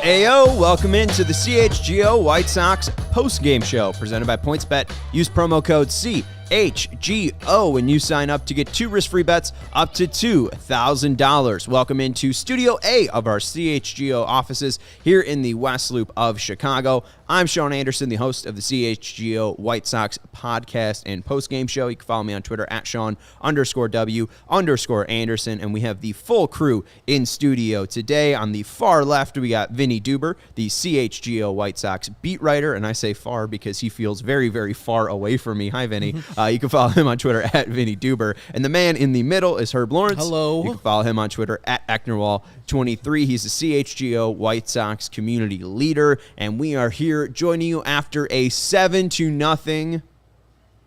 Ayo, welcome into the CHGO White Sox postgame show presented by PointsBet. Use promo code CHGO when you sign up to get 2 risk-free bets up to $2,000. Welcome into Studio A of our CHGO offices here in the West Loop of Chicago. I'm Sean Anderson, the host of the CHGO White Sox podcast and postgame show. You can follow me on Twitter at Sean_W_Anderson, and we have the full crew in studio today. On the far left, we got Vinnie Duber, the CHGO White Sox beat writer, and I say far because he feels very, very far away from me. Hi, Vinny. You can follow him on Twitter at Vinnie Duber. And the man in the middle is Herb Lawrence. Hello. You can follow him on Twitter at Ecknerwall23. He's the CHGO White Sox community leader, and we are here joining you after a 7-0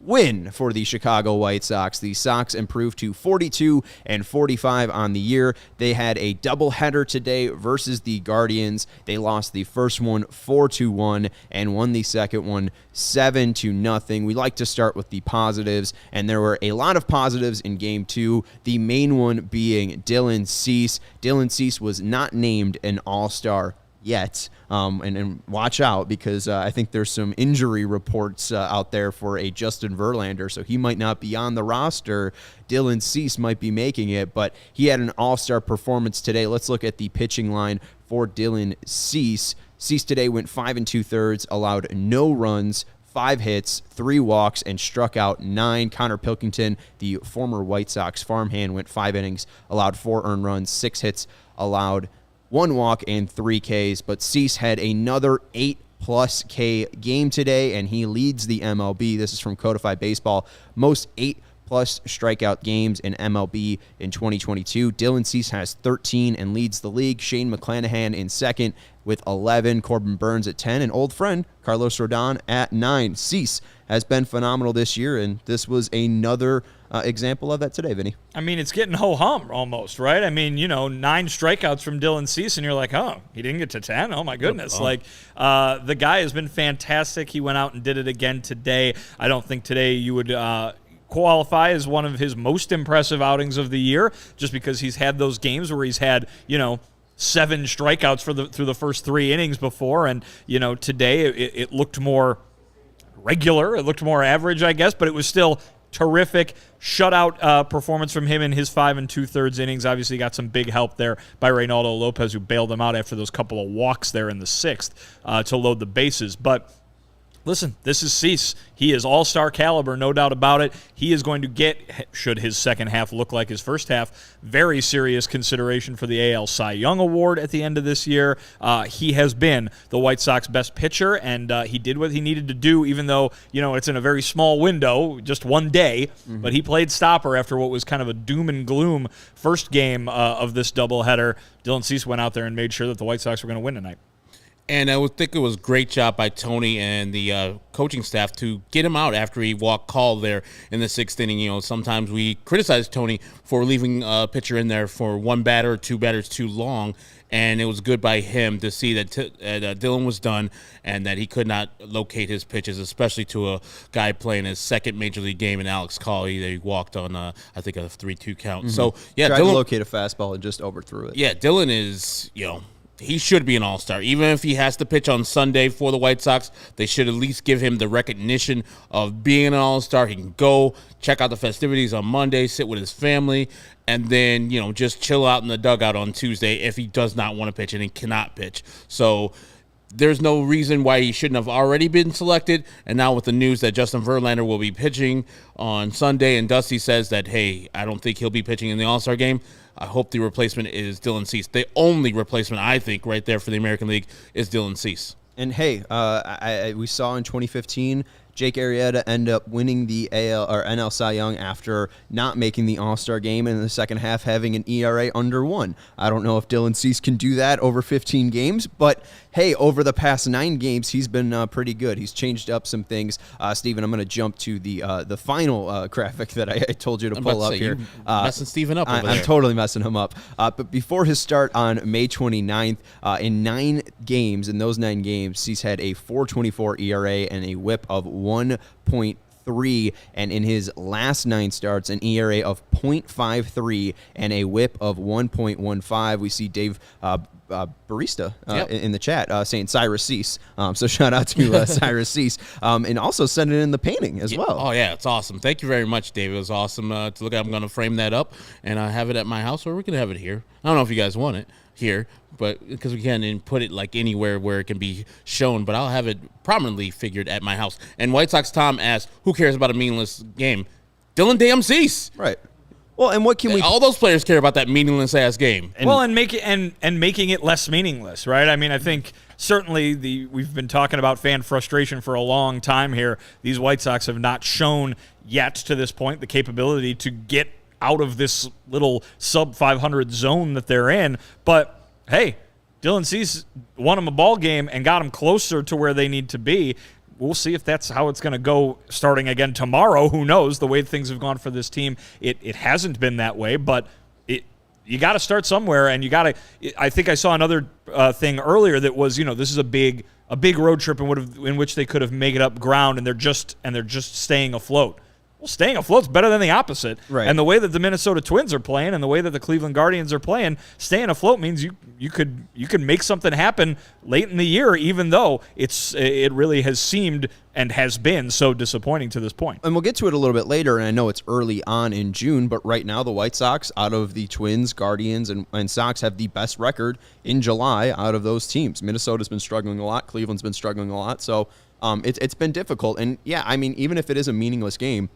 win for the Chicago White Sox. The Sox improved to 42-45 on the year. They had a doubleheader today versus the Guardians. They lost the first one 4-1 and won the second one 7-0. We like to start with the positives, and there were a lot of positives in Game 2, the main one being Dylan Cease. Dylan Cease was not named an All-Star yet, and watch out because I think there's some injury reports out there for a Justin Verlander, so he might not be on the roster. Dylan Cease might be making it, but he had an all-star performance today. Let's look at the pitching line for Dylan Cease. Cease today went 5 2/3, allowed no runs, 5 hits, 3 walks, and struck out 9. Connor Pilkington, the former White Sox farmhand, went 5 innings, allowed 4 earned runs, 6 hits, allowed 1 walk and 3 Ks, but Cease had another 8+ K game today, and he leads the MLB. This is from Codified Baseball. Most 8+ strikeout games in MLB in 2022. Dylan Cease has 13 and leads the league. Shane McClanahan in second with 11. Corbin Burns at 10. And old friend Carlos Rodon at 9. Cease has been phenomenal this year, and this was another example of that today, Vinny. I mean, it's getting ho-hum almost, right? I mean, 9 strikeouts from Dylan Cease, and you're like, oh, he didn't get to 10? Oh, my goodness. The guy has been fantastic. He went out and did it again today. I don't think today you would qualify as one of his most impressive outings of the year, just because he's had those games where he's had, 7 strikeouts through the first 3 innings before, and today it looked more regular, it looked more average, I guess, but it was still terrific shutout performance from him in his 5 2/3 innings. Obviously got some big help there by Reynaldo Lopez, who bailed him out after those couple of walks there in the 6th to load the bases. But listen, this is Cease. He is all-star caliber, no doubt about it. He is going to get, should his second half look like his first half, very serious consideration for the AL Cy Young Award at the end of this year. He has been the White Sox best pitcher, and he did what he needed to do, even though, it's in a very small window, just one day. Mm-hmm. But he played stopper after what was kind of a doom and gloom first game of this doubleheader. Dylan Cease went out there and made sure that the White Sox were going to win tonight. And I would think it was a great job by Tony and the coaching staff to get him out after he walked call there in the 6th inning. Sometimes we criticize Tony for leaving a pitcher in there for 1 batter or 2 batters too long, and it was good by him to see that Dylan was done and that he could not locate his pitches, especially to a guy playing his second major league game in Alex Cawley. They walked on, I think, a 3-2 count. Mm-hmm. So, yeah, tried Dylan to locate a fastball and just overthrew it. Yeah, Dylan is, he should be an all-star. Even if he has to pitch on Sunday for the White Sox, they should at least give him the recognition of being an all-star. He can go check out the festivities on Monday, sit with his family, and then, just chill out in the dugout on Tuesday if he does not want to pitch and he cannot pitch. So there's no reason why he shouldn't have already been selected. And now with the news that Justin Verlander will be pitching on Sunday, and Dusty says that, hey, I don't think he'll be pitching in the All-Star game, I hope the replacement is Dylan Cease. The only replacement, I think, right there for the American League is Dylan Cease. And, hey, we saw in 2015 Jake Arrieta end up winning the AL or NL Cy Young after not making the All-Star game and in the second half having an ERA under 1. I don't know if Dylan Cease can do that over 15 games, but hey, over the past 9 games, he's been pretty good. He's changed up some things. Steven, I'm going to jump to the final graphic that I told you to pull up here. Messing Steven up over there. I'm totally messing him up. But before his start on May 29th, in 9 games, in those 9 games, Cease had a 4.24 ERA and a whip of 1.3. .3, and in his last 9 starts, an ERA of .53 and a WHIP of 1.15. We see Dave Barista in the chat saying Cyrus Cease. So shout out to Cyrus Cease. And also send it in the painting as well. Oh, yeah, it's awesome. Thank you very much, Dave. It was awesome to look at. I'm going to frame that up and have it at my house, or we can have it here. I don't know if you guys want it here, but because we can't put it like anywhere where it can be shown, but I'll have it prominently figured at my house. And White Sox Tom asked, who cares about a meaningless game? Dylan damn Cease. Right. Well, and what can we? All those players care about that meaningless ass game. And making it less meaningless, right? I mean, I think certainly we've been talking about fan frustration for a long time here. These White Sox have not shown yet to this point the capability to get out of this little sub 500 zone that they're in. But hey, Dylan Cease won them a ball game and got them closer to where they need to be. We'll see if that's how it's going to go starting again tomorrow. Who knows? The way things have gone for this team, it hasn't been that way, but you got to start somewhere, and you got to. I think I saw another thing earlier that was, this is a big road trip in which they could have made up ground, and they're just staying afloat. Well, staying afloat's better than the opposite. Right. And the way that the Minnesota Twins are playing and the way that the Cleveland Guardians are playing, staying afloat means you could make something happen late in the year, even though it really has seemed and has been so disappointing to this point. And we'll get to it a little bit later, and I know it's early on in June, but right now the White Sox, out of the Twins, Guardians, and Sox, have the best record in July out of those teams. Minnesota's been struggling a lot. Cleveland's been struggling a lot. So it's been difficult. And, yeah, I mean, even if it is a meaningless game,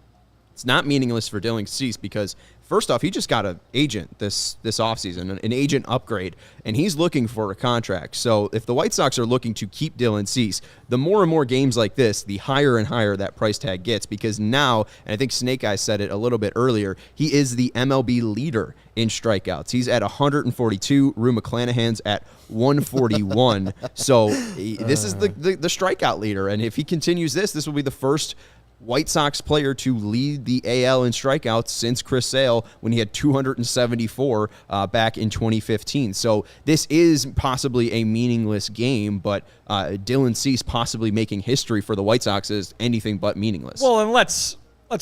it's not meaningless for Dylan Cease because, first off, he just got an agent this offseason, an agent upgrade, and he's looking for a contract. So if the White Sox are looking to keep Dylan Cease, the more and more games like this, the higher and higher that price tag gets, because now, and I think Snake Eyes said it a little bit earlier, he is the MLB leader in strikeouts. He's at 142. Rue McClanahan's at 141. So this is the strikeout leader, and if he continues this will be the first White Sox player to lead the AL in strikeouts since Chris Sale when he had 274 back in 2015. So this is possibly a meaningless game, but Dylan Cease possibly making history for the White Sox is anything but meaningless. Well, and let's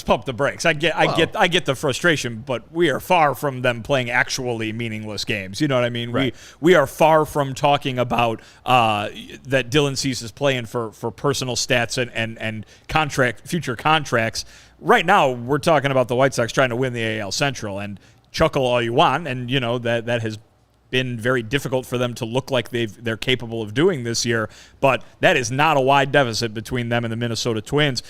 pump the brakes. I get the frustration, but we are far from them playing actually meaningless games. You know what I mean? Right. We are far from talking about that Dylan Cease is playing for personal stats and future contracts. Right now, we're talking about the White Sox trying to win the AL Central, and chuckle all you want, and that has been very difficult for them to look like they're capable of doing this year, but that is not a wide deficit between them and the Minnesota Twins.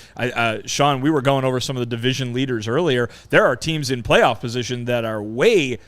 Sean, we were going over some of the division leaders earlier. There are teams in playoff position that are way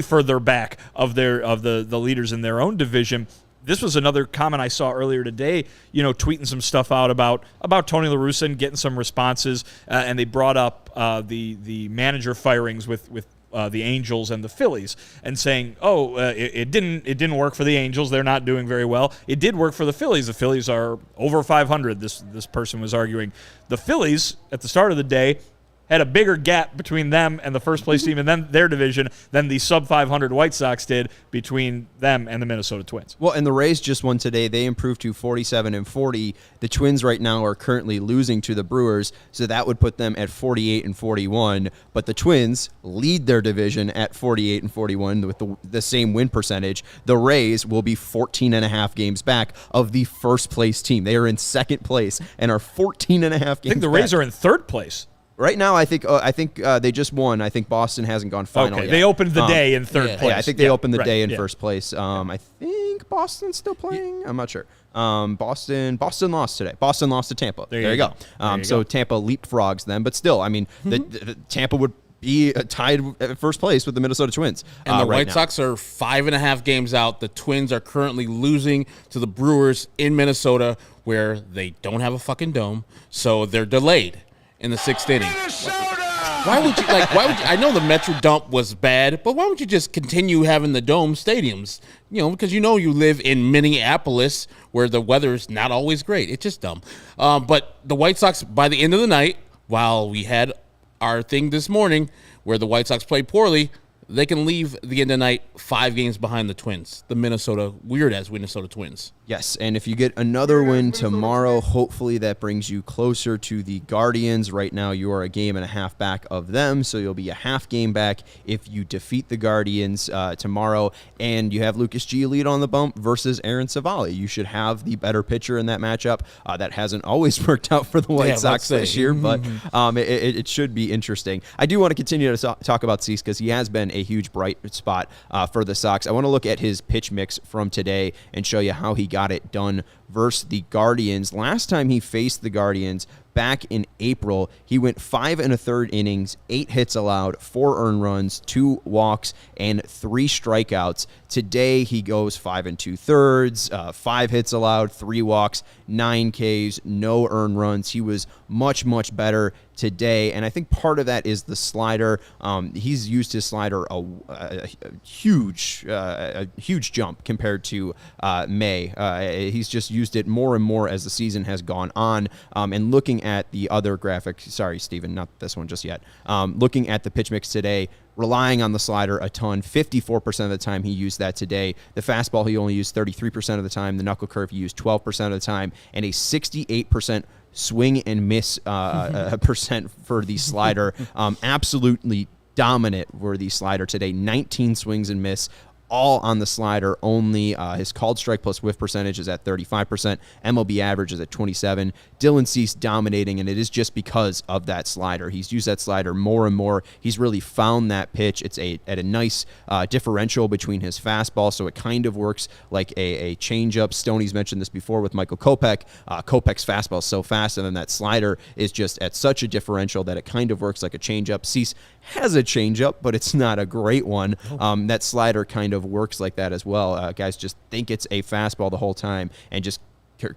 further back of the leaders in their own division. This was another comment I saw earlier today, tweeting some stuff out about Tony La Russa and getting some responses, and they brought up the manager firings with the Angels and the Phillies, and saying, it didn't work for the Angels. They're not doing very well. It did work for the Phillies. The Phillies are over 500. This person was arguing. The Phillies, at the start of the day, had a bigger gap between them and the first place team and then their division than the sub 500 White Sox did between them and the Minnesota Twins. Well, and the Rays just won today. They improved to 47-40. The Twins right now are currently losing to the Brewers, so that would put them at 48-41. But the Twins lead their division at 48-41 with the same win percentage. The Rays will be 14.5 games back of the first place team. They are in second place and are 14.5 games back. I think the Rays are in third place. Right now, I think they just won. I think Boston hasn't gone final yet. They opened the day in third place. Yeah, I think they opened the day in first place. I think Boston's still playing. I'm not sure. Boston lost today. Boston lost to Tampa. There you go. So Tampa leapfrogs them, but still, I mean, the Tampa would be tied at first place with the Minnesota Twins. And the White Sox are 5.5 games out. The Twins are currently losing to the Brewers in Minnesota, where they don't have a fucking dome, so they're delayed in the 6th inning. Why would you I know the Metro dump was bad, but why would you just continue having the dome stadiums? Because you live in Minneapolis where the weather's not always great. It's just dumb. But the White Sox, by the end of the night, while we had our thing this morning where the White Sox played poorly, they can leave the end of the night 5 games behind the Twins, the weird-ass Minnesota Twins. Yes, and if you get another win tomorrow, hopefully that brings you closer to the Guardians. Right now, you are a game and a half back of them, so you'll be a half game back if you defeat the Guardians tomorrow, and you have Lucas Giolito on the bump versus Aaron Savali. You should have the better pitcher in that matchup. That hasn't always worked out for the White Sox this year, but it should be interesting. I do want to continue to talk about Cease because he has been a huge bright spot for the Sox. I want to look at his pitch mix from today and show you how he got it done versus the Guardians. Last time he faced the Guardians back in April, he went 5 1/3 innings, 8 hits allowed, 4 earned runs, 2 walks, and 3 strikeouts. Today, he goes 5 2/3, 5 hits allowed, 3 walks, 9 Ks, no earned runs. He was much, much better today, and I think part of that is the slider. He's used his slider a huge jump compared to May. He's just used it more and more as the season has gone on. And looking at the other graphic, sorry, Steven, not this one just yet. Looking at the pitch mix today, relying on the slider a ton. 54% of the time he used that today. The fastball he only used 33% of the time. The knuckle curve he used 12% of the time, and a 68% swing and miss percent for the slider. Absolutely dominant for the slider today. 19 swings and miss, all on the slider only. His called strike plus whiff percentage is at 35%. MLB average is at 27. Dylan Cease dominating, and it is just because of that slider. He's used that slider more and more. He's really found that pitch. It's at a nice differential between his fastball, so it kind of works like a changeup. Stoney's mentioned this before with Michael Kopech. Kopech's fastball is so fast, and then that slider is just at such a differential that it kind of works like a changeup. Cease has a changeup, but it's not a great one. That slider kind of works like that as well. Guys just think it's a fastball the whole time and just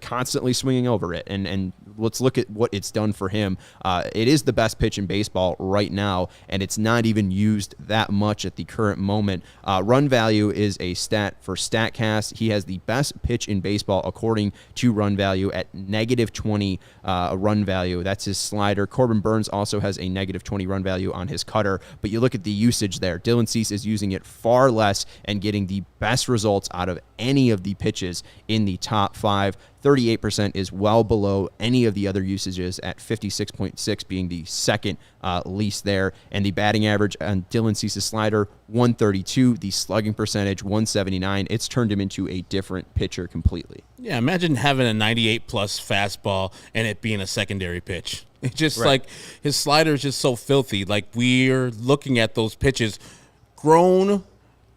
constantly swinging over it, and let's look at what it's done for him. It is the best pitch in baseball right now, and it's not even used that much at the current moment. Run value is a stat for StatCast. He has the best pitch in baseball according to run value at -20 run value. That's his slider. Corbin Burns also has a -20 run value on his cutter, but you look at the usage there. Dylan Cease is using it far less and getting the best results out of any of the pitches in the top 5. 38% is well below any of the other usages at 56.6 being the second least there. And the batting average on Dylan Cease's slider, 132. The slugging percentage, 179. It's turned him into a different pitcher completely. Yeah, imagine having a 98-plus fastball and it being a secondary pitch. It's just like his slider is just so filthy. Like, we're looking at those pitches. Grown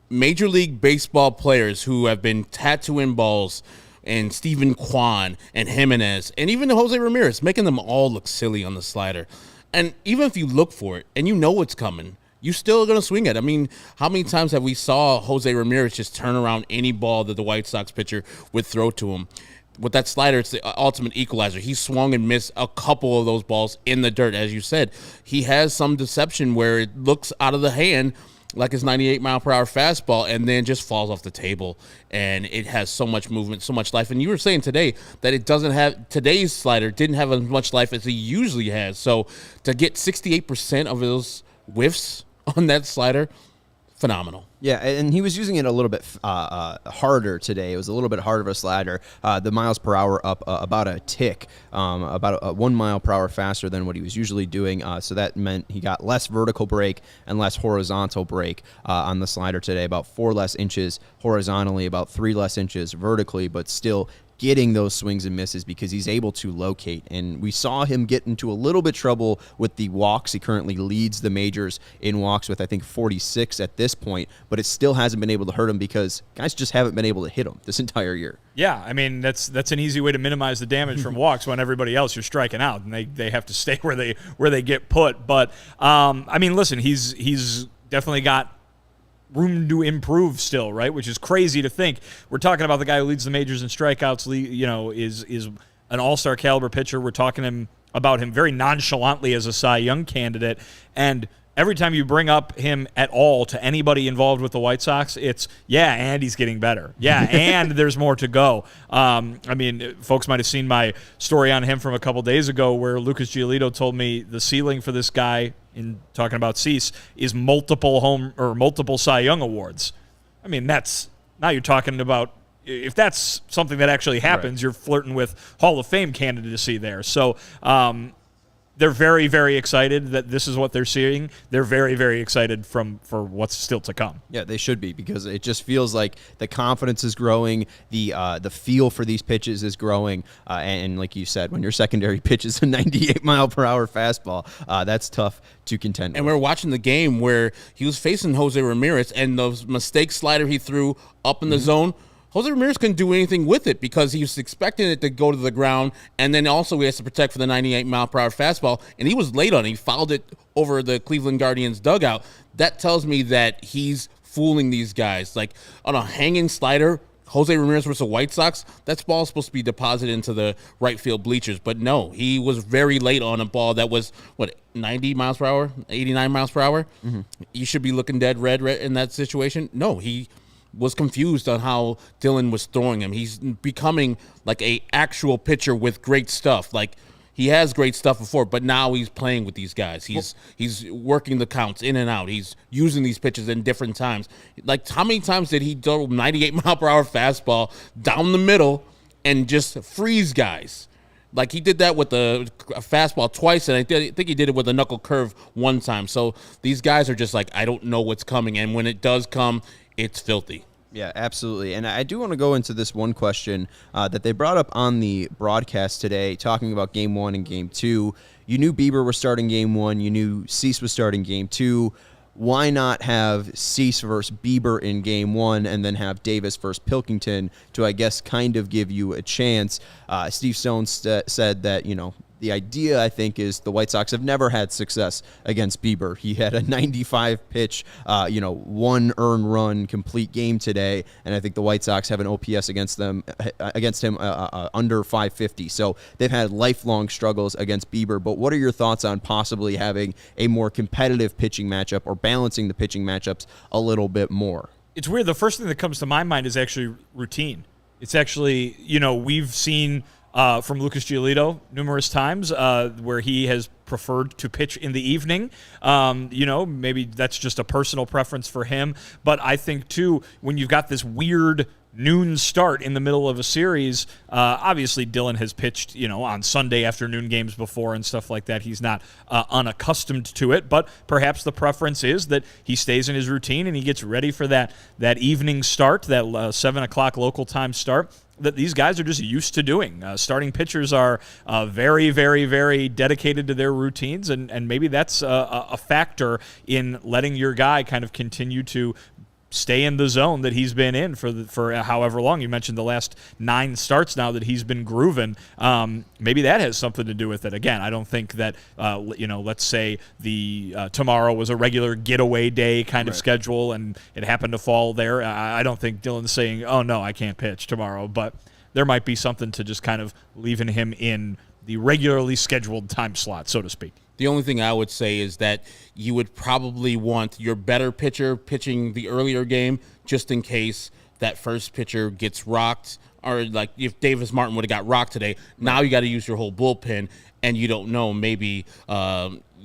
Major League Baseball players who have been tattooing balls, and Steven Kwan and Jimenez and even Jose Ramirez, making them all look silly on the slider. And even if you look for it and you know it's coming, you still are going to swing it. I mean, how many times have we saw Jose Ramirez just turn around any ball that the White Sox pitcher would throw to him? With that slider, it's the ultimate equalizer. He swung and missed a couple of those balls in the dirt. As you said, he has some deception where it looks out of the hand like his 98-mile-per-hour fastball, and then just falls off the table. And it has so much movement, so much life. And you were saying today that it doesn't have, today's slider didn't have as much life as he usually has. So to get 68% of those whiffs on that slider, phenomenal. Yeah, and he was using it a little bit harder today. It was a little bit harder of a slider. The miles per hour up about a tick, about 1 mile per hour faster than what he was usually doing. So that meant he got less vertical break and less horizontal break on the slider today. About 4 less inches horizontally, about 3 less inches vertically, but still getting those swings and misses because he's able to locate. And we saw him get into a little bit trouble with the walks. He currently leads the majors in walks with, I think, 46 at this point, but it still hasn't been able to hurt him because guys just haven't been able to hit him this entire year. Yeah, I mean, that's an easy way to minimize the damage from walks when everybody else you're striking out, and they have to stay where they get put. But, I mean, listen, he's definitely got room to improve still, right? Which is crazy to think. We're talking about the guy who leads the majors in strikeouts, is an all-star caliber pitcher. We're talking about him very nonchalantly as a Cy Young candidate. And every time you bring up him at all to anybody involved with the White Sox, it's, and he's getting better. Yeah, and there's more to go. I mean, folks might have seen my story on him from a couple days ago where Lucas Giolito told me the ceiling for this guy, in talking about Cease, is multiple Cy Young awards. I mean, now you're talking about, if that's something that actually happens, you're flirting with Hall of Fame candidacy there. So, they're very, very excited that this is what they're seeing. They're very, very excited for what's still to come. Yeah, they should be, because it just feels like the confidence is growing, the feel for these pitches is growing, and like you said, when your secondary pitch is a 98-mile-per-hour fastball, that's tough to contend And with. we're watching the game where he was facing Jose Ramirez, and the mistake slider he threw up in the zone, Jose Ramirez couldn't do anything with it because he was expecting it to go to the ground, and then also he has to protect for the 98-mile-per-hour fastball, and he was late on it. He fouled it over the Cleveland Guardians dugout. That tells me that he's fooling these guys. Like, on a hanging slider, Jose Ramirez versus the White Sox, that ball's supposed to be deposited into the right field bleachers, but no, he was very late on a ball that was, 90 miles per hour, 89 miles per hour? Mm-hmm. You should be looking dead red in that situation. No, he was confused on how Dylan was throwing him. He's becoming like a actual pitcher with great stuff. Like, he has great stuff before, but now he's playing with these guys. He's working the counts in and out. He's using these pitches in different times. Like, how many times did he throw 98-mile-per-hour fastball down the middle and just freeze guys? Like, he did that with a fastball twice, and I think he did it with a knuckle curve one time. So these guys are just like, I don't know what's coming, and when it does come, it's filthy. Yeah, absolutely. And I do want to go into this one question that they brought up on the broadcast today, talking about Game 1 and Game 2. You knew Bieber was starting Game 1. You knew Cease was starting Game 2. Why not have Cease versus Bieber in Game 1 and then have Davis versus Pilkington to, I guess, kind of give you a chance? Steve Stone said that, the idea, I think, is the White Sox have never had success against Bieber. He had a 95-pitch, one earned run complete game today, and I think the White Sox have an OPS against him under 550. So they've had lifelong struggles against Bieber. But what are your thoughts on possibly having a more competitive pitching matchup or balancing the pitching matchups a little bit more? It's weird. The first thing that comes to my mind is actually routine. It's actually, we've seen from Lucas Giolito numerous times where he has preferred to pitch in the evening. Maybe that's just a personal preference for him. But I think, too, when you've got this weird noon start in the middle of a series, obviously Dylan has pitched, on Sunday afternoon games before and stuff like that. He's not unaccustomed to it, but perhaps the preference is that he stays in his routine and he gets ready for that evening start, that 7 o'clock local time start, that these guys are just used to doing. Starting pitchers are very, very, very dedicated to their routines, and maybe that's a factor in letting your guy kind of continue to stay in the zone that he's been in for however long. You mentioned the last 9 starts now that he's been grooving. Maybe that has something to do with it. Again, I don't think that, let's say the tomorrow was a regular getaway day kind of schedule and it happened to fall there. I don't think Dylan's saying, oh, no, I can't pitch tomorrow. But there might be something to just kind of leaving him in the regularly scheduled time slot, so to speak. The only thing I would say is that you would probably want your better pitcher pitching the earlier game just in case that first pitcher gets rocked, or like if Davis Martin would have got rocked today, now you got to use your whole bullpen, and you don't know, maybe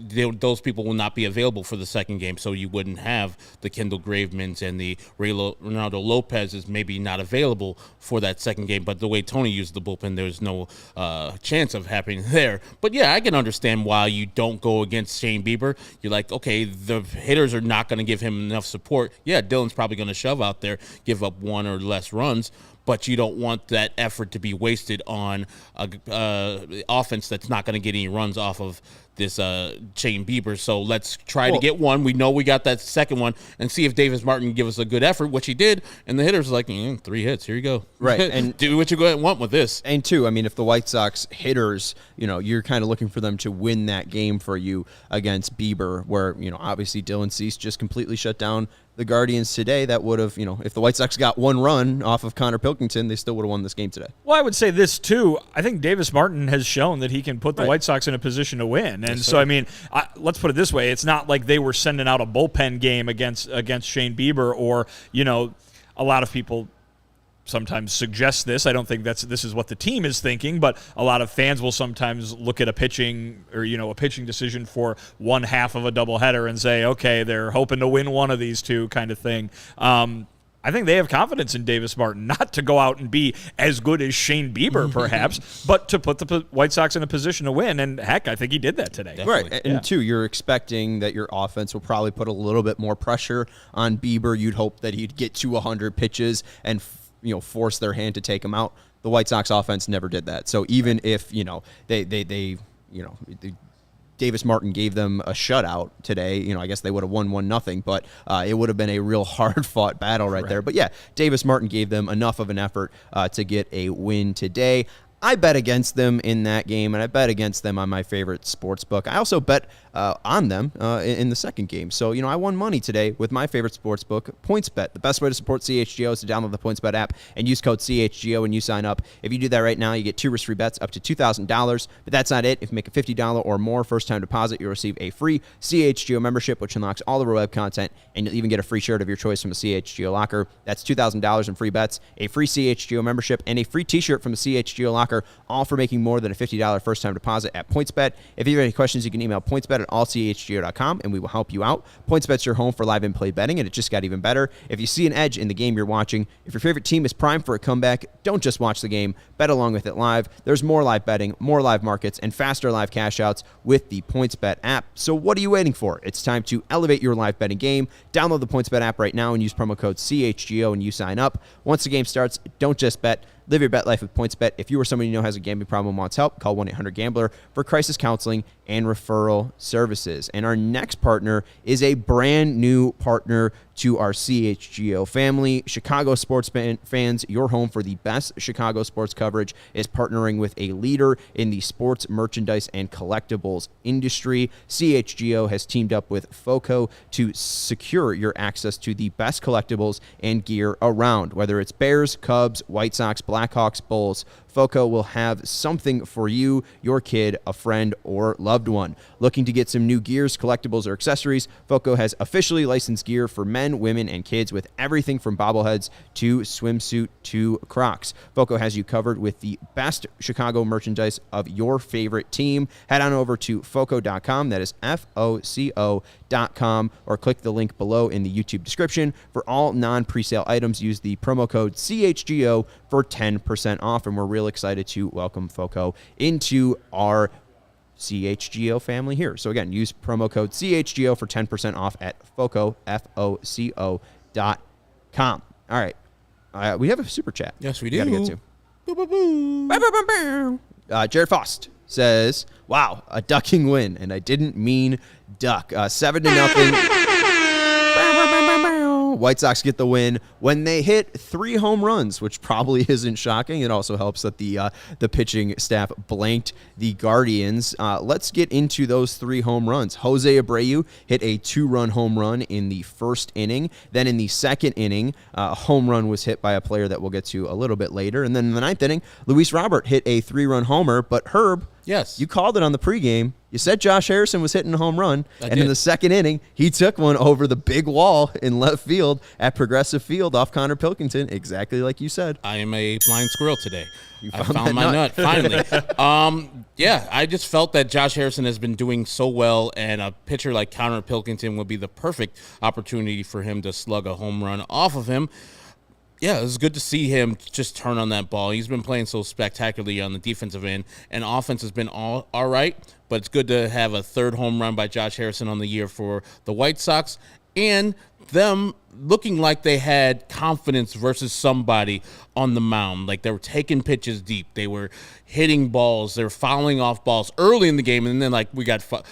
those people will not be available for the second game, so you wouldn't have the Kendall Gravemans and the Ronaldo Lopez is maybe not available for that second game. But the way Tony used the bullpen, there's no chance of happening there. But yeah, I can understand why you don't go against Shane Bieber. You're like, okay, the hitters are not going to give him enough support. Yeah, Dylan's probably going to shove out there, give up 1 or less runs, but you don't want that effort to be wasted on a offense that's not going to get any runs off of this Shane Bieber. So let's try to get one. We know we got that second one, and see if Davis Martin can give us a good effort, which he did. And the hitters are like, 3 hits, here you go. Right. And do what you want with this. And two, I mean, if the White Sox hitters, you're kind of looking for them to win that game for you against Bieber, where, obviously Dylan Cease just completely shut down the Guardians today, that would have, if the White Sox got one run off of Connor Pilkington, they still would have won this game today. Well, I would say this, too. I think Davis Martin has shown that he can put the White Sox in a position to win. And so, I mean, let's put it this way. It's not like they were sending out a bullpen game against Shane Bieber or, a lot of people sometimes suggest this. I don't think this is what the team is thinking, but a lot of fans will sometimes look at a pitching or a pitching decision for one half of a doubleheader and say, okay, they're hoping to win one of these two kind of thing. I think they have confidence in Davis Martin, not to go out and be as good as Shane Bieber, perhaps, but to put the White Sox in a position to win. And heck, I think he did that today. Definitely. Right. And two, you're expecting that your offense will probably put a little bit more pressure on Bieber. You'd hope that he'd get to 100 pitches and force their hand to take him out. The White Sox offense never did that. So even if Davis Martin gave them a shutout today, I guess they would have won 1-0, but it would have been a real hard-fought battle right there. But yeah, Davis Martin gave them enough of an effort to get a win today. I bet against them in that game, and I bet against them on my favorite sports book. I also bet on them in the second game. So, I won money today with my favorite sports book, PointsBet. The best way to support CHGO is to download the PointsBet app and use code CHGO when you sign up. If you do that right now, you get 2 risk-free bets up to $2,000. But that's not it. If you make a $50 or more first-time deposit, you'll receive a free CHGO membership, which unlocks all the web content, and you'll even get a free shirt of your choice from a CHGO locker. That's $2,000 in free bets, a free CHGO membership, and a free t-shirt from the CHGO locker, all for making more than a $50 first-time deposit at PointsBet. If you have any questions, you can email pointsbet@allchgo.com, and we will help you out. PointsBet's your home for live in-play betting, and it just got even better. If you see an edge in the game you're watching, if your favorite team is primed for a comeback, don't just watch the game. Bet along with it live. There's more live betting, more live markets, and faster live cash-outs with the PointsBet app. So what are you waiting for? It's time to elevate your live betting game. Download the PointsBet app right now and use promo code CHGO when you sign up. Once the game starts, don't just bet. Live your bet life with PointsBet. If you or someone you know has a gambling problem and wants help, call 1-800-GAMBLER for crisis counseling and referral services. And our next partner is a brand new partner to our CHGO family. Chicago sports fans, your home for the best Chicago sports coverage, is partnering with a leader in the sports merchandise and collectibles industry. CHGO has teamed up with FOCO to secure your access to the best collectibles and gear around. Whether it's Bears, Cubs, White Sox, Blackhawks, Bulls, FOCO will have something for you, your kid, a friend, or loved one. Looking to get some new gears, collectibles, or accessories? FOCO has officially licensed gear for men, women, and kids with everything from bobbleheads to swimsuit to Crocs. FOCO has you covered with the best Chicago merchandise of your favorite team. Head on over to FOCO.com, that is FOCO.com, or click the link below in the YouTube description. For all non-presale items, use the promo code CHGO for 10% off, and we're really excited to welcome FOCO into our CHGO family here. So again, use promo code CHGO for 10% off at FOCO, FOCO.com. All right. We have a super chat. Yes, we do. Got to get to. Jared Faust says, wow, a ducking win, and I didn't mean duck. 7-0. White Sox get the win when they hit 3 home runs, which probably isn't shocking. It also helps that the pitching staff blanked the Guardians. Let's get into those 3 home runs. Jose Abreu hit a 2-run home run in the first inning. Then in the second inning, a home run was hit by a player that we'll get to a little bit later. And then in the 9th inning, Luis Robert hit a 3-run homer. But Herb, yes, you called it on the pregame. You said Josh Harrison was hitting a home run, and in the second inning, he took one over the big wall in left field at Progressive Field off Connor Pilkington, exactly like you said. I am a blind squirrel today. I found my nut finally. Yeah, I just felt that Josh Harrison has been doing so well, and a pitcher like Connor Pilkington would be the perfect opportunity for him to slug a home run off of him. Yeah, it was good to see him just turn on that ball. He's been playing so spectacularly on the defensive end, and offense has been all right, but it's good to have a 3rd home run by Josh Harrison on the year for the White Sox, and them looking like they had confidence versus somebody on the mound. Like they were taking pitches deep. They were hitting balls. They were fouling off balls early in the game, and then we got 4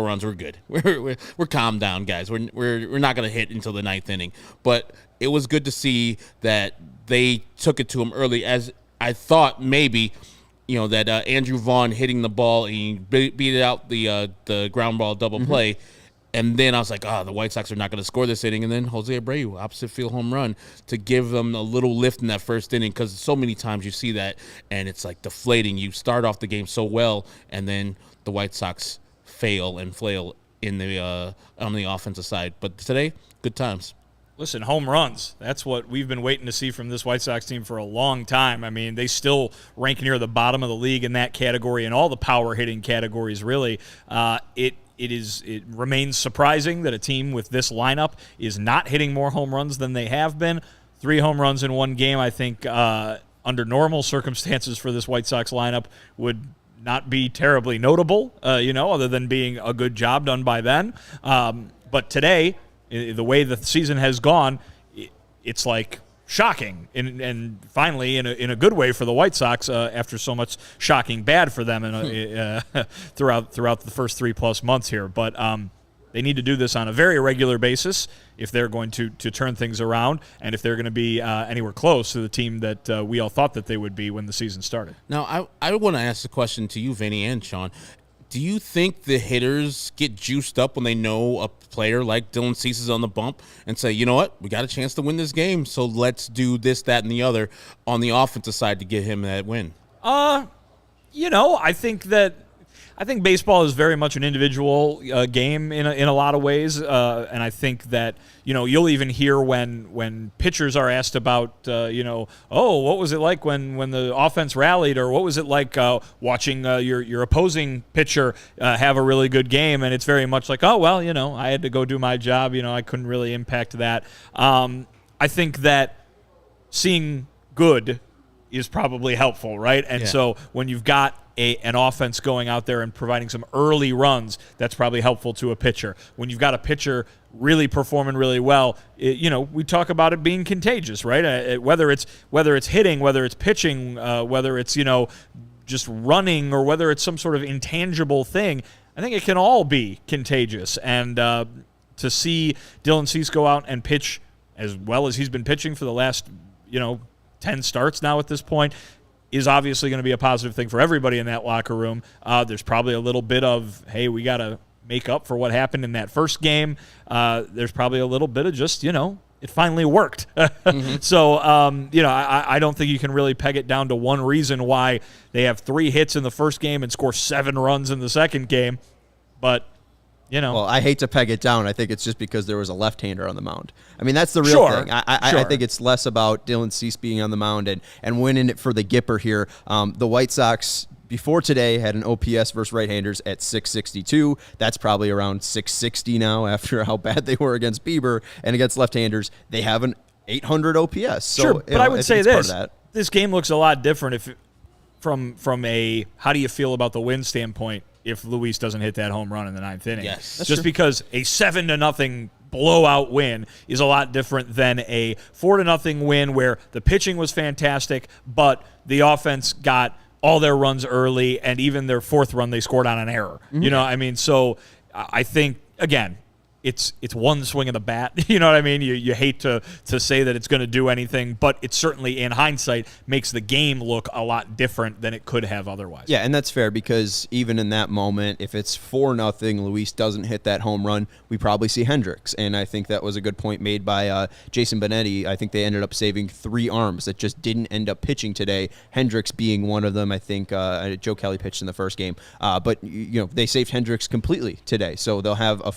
runs. We're good. We're calmed down, guys. We're not going to hit until the 9th inning. But it was good to see that they took it to him early, as I thought maybe, that Andrew Vaughn hitting the ball, he beat it out the ground ball double play. And then I was like, the White Sox are not going to score this inning. And then Jose Abreu, opposite field home run to give them a little lift in that first inning, because so many times you see that and it's like deflating. You start off the game so well, and then the White Sox fail and flail in the on the offensive side. But today, good times. Listen, home runs, that's what we've been waiting to see from this White Sox team for a long time. I mean, they still rank near the bottom of the league in that category and all the power hitting categories, really. It remains surprising that a team with this lineup is not hitting more home runs than they have been. 3 home runs in one game, I think, under normal circumstances for this White Sox lineup would not be terribly notable, other than being a good job done by them. But today, the way the season has gone, it's like shocking, and finally in a good way for the White Sox after so much shocking bad for them throughout the first 3+ months here. But they need to do this on a very regular basis if they're going to turn things around, and if they're going to be anywhere close to the team that we all thought that they would be when the season started. Now, I want to ask the question to you, Vinny and Sean. Do you think the hitters get juiced up when they know a player like Dylan Cease is on the bump and say, you know what, we got a chance to win this game, so let's do this, that, and the other on the offensive side to get him that win? I think baseball is very much an individual game in a lot of ways, and I think that you'll even hear when pitchers are asked about what was it like when the offense rallied, or what was it like watching your opposing pitcher have a really good game, and it's very much like, oh well, I had to go do my job, I couldn't really impact that. I think that seeing good is probably helpful, right? And so when you've got an offense going out there and providing some early runs, that's probably helpful to a pitcher. When you've got a pitcher really performing really well, we talk about it being contagious, right? Whether it's hitting, whether it's pitching, whether it's just running, or whether it's some sort of intangible thing, I think it can all be contagious. And to see Dylan Cease go out and pitch as well as he's been pitching for the last 10 starts now at this point is obviously going to be a positive thing for everybody in that locker room. There's probably a little bit of, hey, we got to make up for what happened in that first game. There's probably a little bit of just, it finally worked. So, I don't think you can really peg it down to one reason why they have 3 hits in the first game and score 7 runs in the second game. But, Well, I hate to peg it down. I think it's just because there was a left-hander on the mound. I mean, that's the real thing. I think it's less about Dylan Cease being on the mound and winning it for the Gipper here. The White Sox, before today, had an OPS versus right-handers at 662. That's probably around 660 now after how bad they were against Bieber. And against left-handers, they have an 800 OPS. So, sure, but I would say this game looks a lot different from a how do you feel about the win standpoint if Luis doesn't hit that home run in the 9th inning. Yes. That's just true. Because a 7-0 blowout win is a lot different than a 4-0 win where the pitching was fantastic, but the offense got all their runs early, and even their 4th run they scored on an error. Mm-hmm. So I think, again, it's one swing of the bat. You know what I mean? You hate to say that it's going to do anything, but it certainly, in hindsight, makes the game look a lot different than it could have otherwise. Yeah, and that's fair, because even in that moment, if it's 4-0, Luis doesn't hit that home run, we probably see Hendricks. And I think that was a good point made by Jason Benetti. I think they ended up saving 3 arms that just didn't end up pitching today, Hendricks being one of them. I think Joe Kelly pitched in the first game. But they saved Hendricks completely today, so they'll have a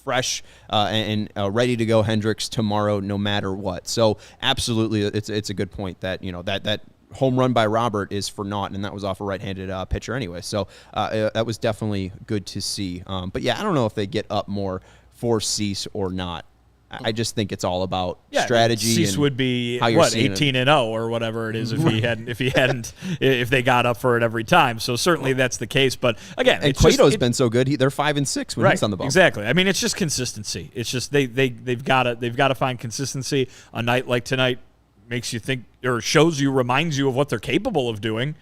fresh and ready to go Hendricks tomorrow, no matter what. So absolutely, it's a good point that that home run by Robert is for naught, and that was off a right-handed pitcher anyway. So that was definitely good to see. But yeah, I don't know if they get up more for Cease or not. I just think it's all about strategy. Cease would be 18-0 or whatever it is if they got up for it every time. So certainly that's the case. But again, and Cueto's been so good; they're 5-6 when he's on the bump. Exactly. I mean, it's just consistency. It's just they've got to find consistency. A night like tonight makes you think, or reminds you of what they're capable of doing.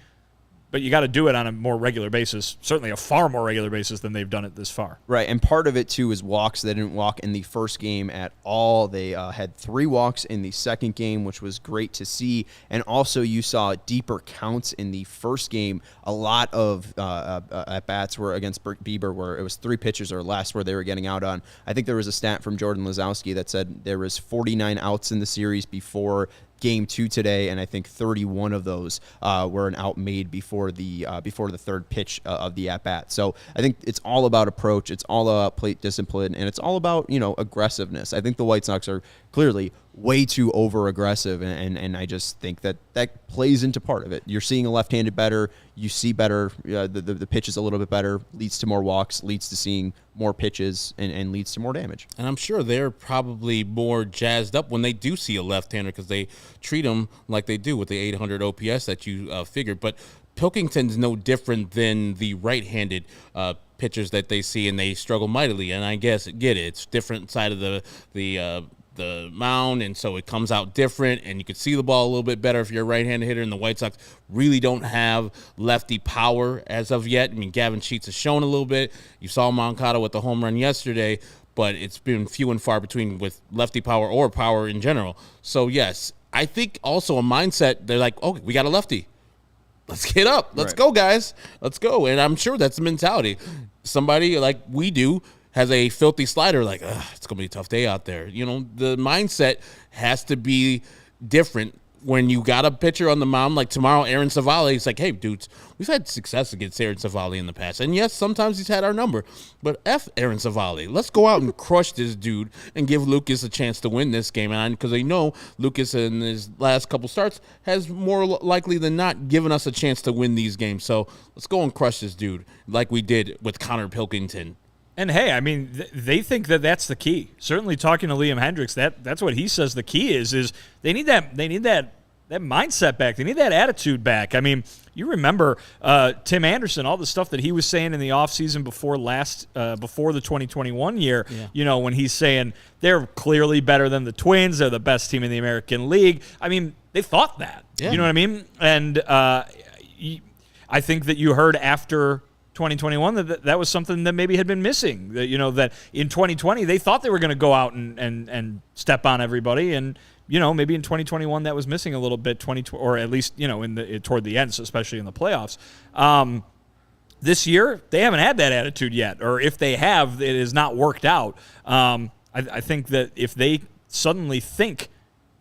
but you got to do it on a more regular basis, certainly a far more regular basis than they've done it this far. Right, and part of it, too, is walks. They didn't walk in the first game at all. They had 3 walks in the second game, which was great to see. And also you saw deeper counts in the first game. A lot of at-bats were against Bieber where it was 3 pitches or less where they were getting out on. I think there was a stat from Jordan Lazowski that said there was 49 outs in the series before Game 2 today, and I think 31 of those were an out made before the third pitch of the at bat. So I think it's all about approach, it's all about plate discipline, and it's all about aggressiveness. I think the White Sox are clearly way too over aggressive, and I just think that plays into part of it. You're seeing a left-handed better, you see better, the pitch is a little bit better, leads to more walks, leads to seeing more pitches, and leads to more damage. And I'm sure they're probably more jazzed up when they do see a left-hander because they treat them like they do with the 800 OPS that you figured. But Pilkington's no different than the right-handed pitchers that they see, and they struggle mightily. And I get it. It's different side of the mound, and so it comes out different, and you can see the ball a little bit better if you're a right-handed hitter, and the White Sox really don't have lefty power as of yet. I mean, Gavin Sheets has shown a little bit. You saw Moncada with the home run yesterday, but it's been few and far between with lefty power or power in general. So, yes, I think also a mindset, they're like, oh, we got a lefty. Let's get up. Let's go, guys. Let's go. And I'm sure that's the mentality. Somebody like we do has a filthy slider, like, it's going to be a tough day out there. The mindset has to be different when you got a pitcher on the mound. Like tomorrow, Aaron Savali, it's like, hey, dudes, we've had success against Aaron Savali in the past. And, yes, sometimes he's had our number. But F Aaron Savali. Let's go out and crush this dude and give Lucas a chance to win this game. And because I know Lucas in his last couple starts has more likely than not given us a chance to win these games. So let's go and crush this dude like we did with Connor Pilkington. And hey, I mean, they think that that's the key. Certainly, talking to Liam Hendricks, that's what he says the key is they need that mindset back. They need that attitude back. I mean, you remember Tim Anderson, all the stuff that he was saying in the offseason before the 2021 year. Yeah. When he's saying they're clearly better than the Twins, they're the best team in the American League. I mean, they thought that. Yeah. You know what I mean? And I think that you heard after 2021 that was something that maybe had been missing. That in 2020 they thought they were going to go out and step on everybody, and maybe in 2021 that was missing a little bit. Or at least toward the end, especially in the playoffs. This year they haven't had that attitude yet, or if they have, it has not worked out. I think that if they suddenly think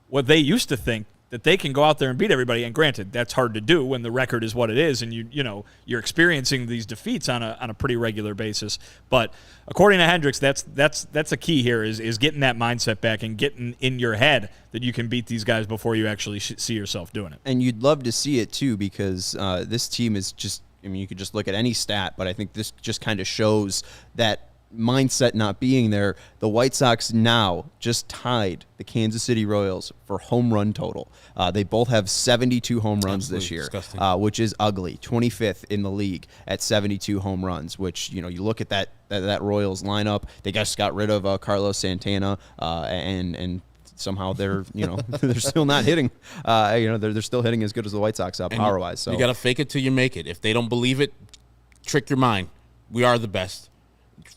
what they used to think, that they can go out there and beat everybody. And granted, that's hard to do when the record is what it is, and you're experiencing these defeats on a pretty regular basis. But according to Hendricks, that's a key here is getting that mindset back and getting in your head that you can beat these guys before you actually see yourself doing it. And you'd love to see it too, because this team is just, you could just look at any stat, but I think this just kind of shows that mindset not being there. The White Sox now just tied the Kansas City Royals for home run total. They both have 72 home runs this year, which is ugly. 25th in the league at 72 home runs, which, you look at that Royals lineup. They just got rid of Carlos Santana, and somehow they're they're still not hitting. They're still hitting as good as the White Sox power wise. So you got to fake it till you make it. If they don't believe it, trick your mind. We are the best.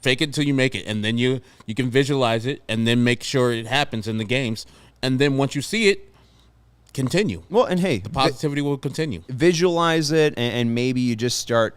Fake it until you make it, and then you can visualize it, and then make sure it happens in the games. And then once you see it, continue. Well, and hey, the positivity will continue. Visualize it, and maybe you just start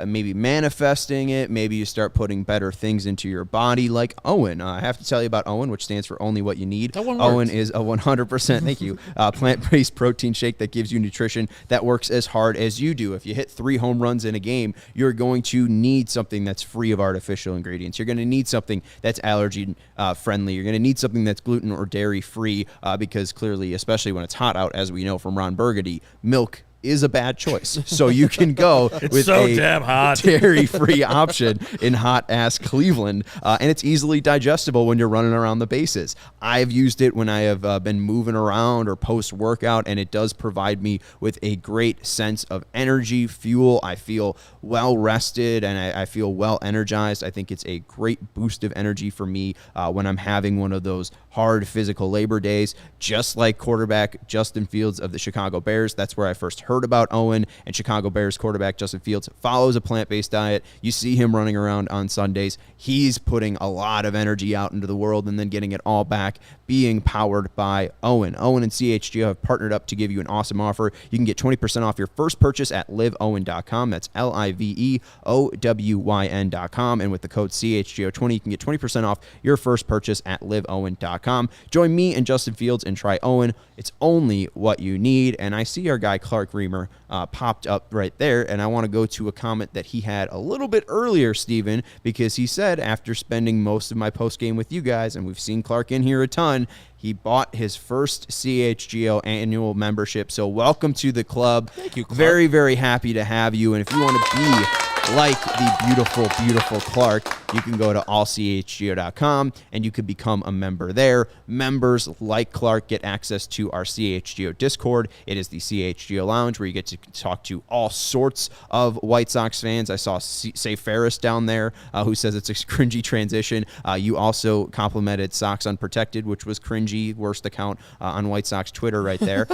maybe manifesting it. Maybe you start putting better things into your body, like Owen. I have to tell you about Owen, which stands for Only What You Need. Owen is a 100%, thank you, plant-based protein shake that gives you nutrition that works as hard as you do. If you hit 3 home runs in a game, you're going to need something that's free of artificial ingredients. You're going to need something that's allergy friendly. You're going to need something that's gluten or dairy free, because clearly, especially when it's hot out, as we know from Ron Burgundy, milk is a bad choice. So you can go with a damn hot dairy-free option in hot-ass Cleveland, and it's easily digestible when you're running around the bases. I've used it when I have been moving around or post-workout, and it does provide me with a great sense of energy, fuel. I feel well-rested, and I feel well-energized. I think it's a great boost of energy for me when I'm having one of those hard physical labor days, just like quarterback Justin Fields of the Chicago Bears. That's where I first heard about Owen and Chicago Bears quarterback Justin Fields follows a plant-based diet. You see him running around on Sundays. He's putting a lot of energy out into the world and then getting it all back, being powered by Owen. Owen and CHGO have partnered up to give you an awesome offer. You can get 20% off your first purchase at liveowen.com. That's LIVEOWYN.com. And with the code CHGO20, you can get 20% off your first purchase at liveowen.com. Join me and Justin Fields and try Owen. It's only what you need. And I see our guy Clark Reamer popped up right there, and I want to go to a comment that he had a little bit earlier, Steven, because he said after spending most of my postgame with you guys, and we've seen Clark in here a ton, he bought his first CHGO annual membership. So welcome to the club. Thank you, Clark. Very, very happy to have you. And if you want to be like the beautiful, beautiful Clark, you can go to allchgo.com and you can become a member there. Members like Clark get access to our CHGO Discord. It is the CHGO Lounge where you get to talk to all sorts of White Sox fans. I saw Say Ferris down there who says it's a cringy transition. You also complimented Sox Unprotected, which was cringy, worst account on White Sox Twitter right there.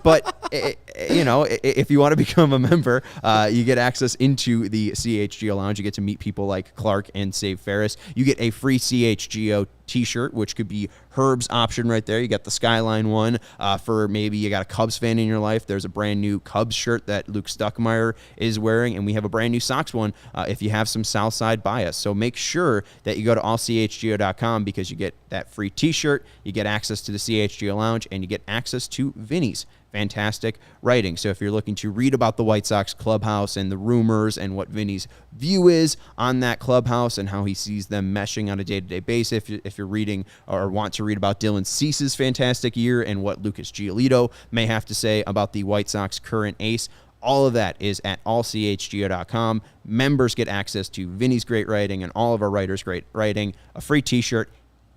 But if you want to become a member, you get access into the CHGO Lounge. You get to meet people like Clark and Save Ferris. You get a free CHGO t-shirt, which could be Herb's option right there. You got the Skyline one for maybe you got a Cubs fan in your life. There's a brand new Cubs shirt that Luke Stuckmeyer is wearing, and we have a brand new Sox one if you have some Southside bias. So make sure that you go to allchgo.com because you get that free t-shirt, you get access to the CHGO Lounge, and you get access to Vinnie's fantastic writing. So if you're looking to read about the White Sox clubhouse and the rumors and what Vinnie's view is on that clubhouse and how he sees them meshing on a day-to-day basis, if you're reading or want to read about Dylan Cease's fantastic year and what Lucas Giolito may have to say about the White Sox current ace, all of that is at allchgo.com. Members get access to Vinnie's great writing and all of our writers' great writing, a free t-shirt,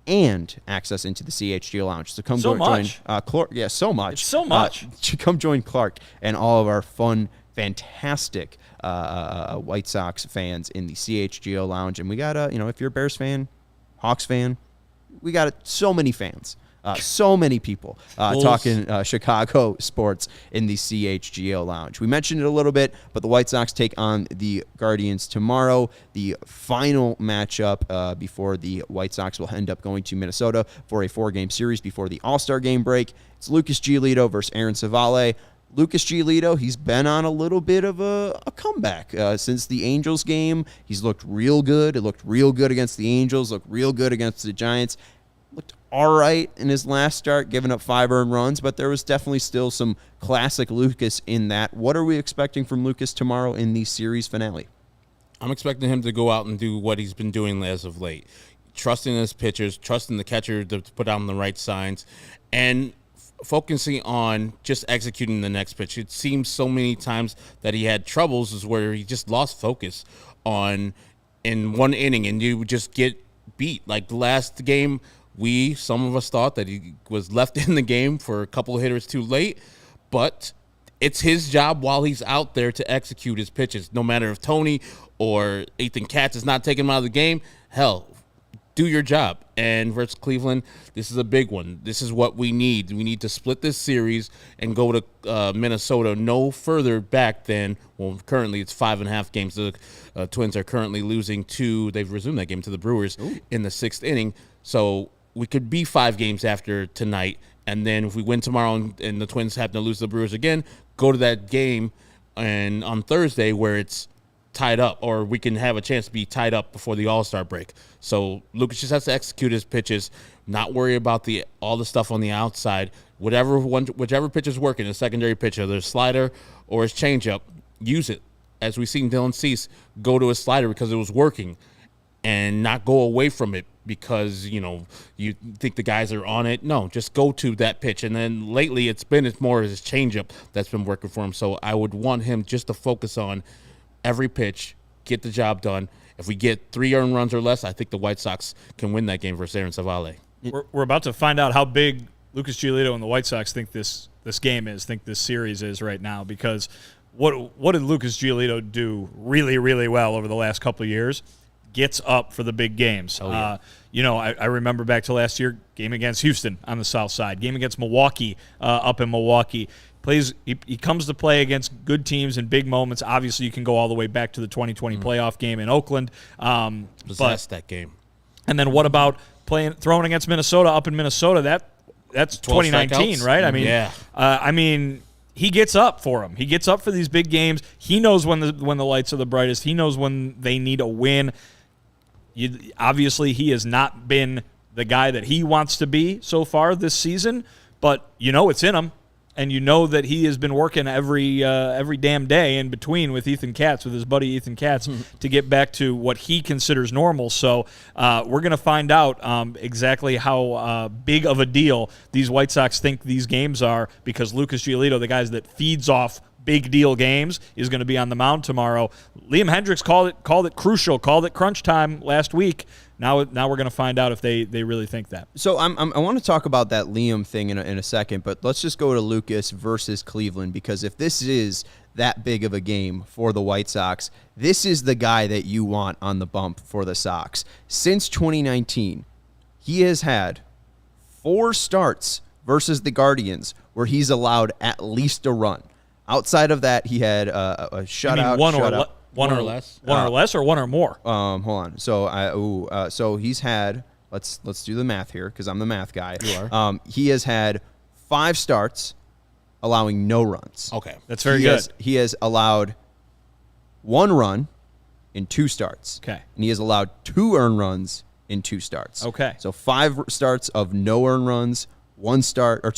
and access into the CHGO Lounge. So come join Clark. Yeah, so much. It's so much. Come join Clark and all of our fun, fantastic White Sox fans in the CHGO Lounge. And we got if you're a Bears fan, Hawks fan, we got so many fans. So many people talking Chicago sports in the CHGO Lounge. We mentioned it a little bit, but the White Sox take on the Guardians tomorrow. The final matchup before the White Sox will end up going to Minnesota for a 4-game series before the All-Star game break. It's Lucas Giolito versus Aaron Savale. Lucas Giolito, he's been on a little bit of a comeback since the Angels game. He's looked real good. It looked real good against the Angels, looked real good against the Giants. Looked all right in his last start, giving up 5 earned runs, but there was definitely still some classic Lucas in that. What are we expecting from Lucas tomorrow in the series finale? I'm expecting him to go out and do what he's been doing as of late. Trusting his pitchers, trusting the catcher to put on the right signs, and focusing on just executing the next pitch. It seems so many times that he had troubles is where he just lost focus in one inning, and you would just get beat. Like the last game, some of us thought that he was left in the game for a couple of hitters too late, but it's his job while he's out there to execute his pitches. No matter if Tony or Ethan Katz is not taking him out of the game, hell, do your job. And versus Cleveland, this is a big one. This is what we need. We need to split this series and go to Minnesota no further back than, currently it's 5.5 games. The Twins are currently losing they've resumed that game to the Brewers in the 6th inning. So we could be 5 games after tonight, and then if we win tomorrow and the Twins happen to lose to the Brewers again, go to that game and on Thursday where it's tied up, or we can have a chance to be tied up before the All-Star break. So Lucas just has to execute his pitches, not worry about all the stuff on the outside. Whichever pitch is working, a secondary pitch, whether it's slider or his changeup, use it. As we've seen Dylan Cease go to his slider because it was working, and not go away from it because, you think the guys are on it. No, just go to that pitch. And then lately it's more his changeup that's been working for him. So I would want him just to focus on every pitch, get the job done. If we get 3 earned runs or less, I think the White Sox can win that game versus Aaron Savale. We're about to find out how big Lucas Giolito and the White Sox think this game is, think this series is right now, because what did Lucas Giolito do really, really well over the last couple of years? Gets up for the big games. Oh, yeah. I remember back to last year, game against Houston on the south side, game against Milwaukee up in Milwaukee. He comes to play against good teams in big moments. Obviously, you can go all the way back to the 2020 playoff game in Oakland. Possessed that game. And then what about throwing against Minnesota up in Minnesota? That's 2019, strikeouts? right? I mean, Yeah. He gets up for them. He gets up for these big games. He knows when the lights are the brightest. He knows when they need a win. Obviously, he has not been the guy that he wants to be so far this season, but it's in him. And you know that he has been working every damn day in between with his buddy Ethan Katz, to get back to what he considers normal. So we're going to find out exactly how big of a deal these White Sox think these games are, because Lucas Giolito, the guy that feeds off big deal games, is going to be on the mound tomorrow. Liam Hendricks called it crucial, called it crunch time last week. Now we're going to find out if they really think that. So I want to talk about that Liam thing in a second, but let's just go to Lucas versus Cleveland, because if this is that big of a game for the White Sox, this is the guy that you want on the bump for the Sox. Since 2019, he has had 4 starts versus the Guardians where he's allowed at least a run. Outside of that, he had a shutout. One or less, or one or more. Hold on. So so he's had. Let's do the math here, because I'm the math guy. You are. He has had 5 starts, allowing no runs. Okay, that's very good. He has allowed 1 run in 2 starts. Okay, and he has allowed 2 earned runs in 2 starts. Okay, so 5 starts of no earned runs, 2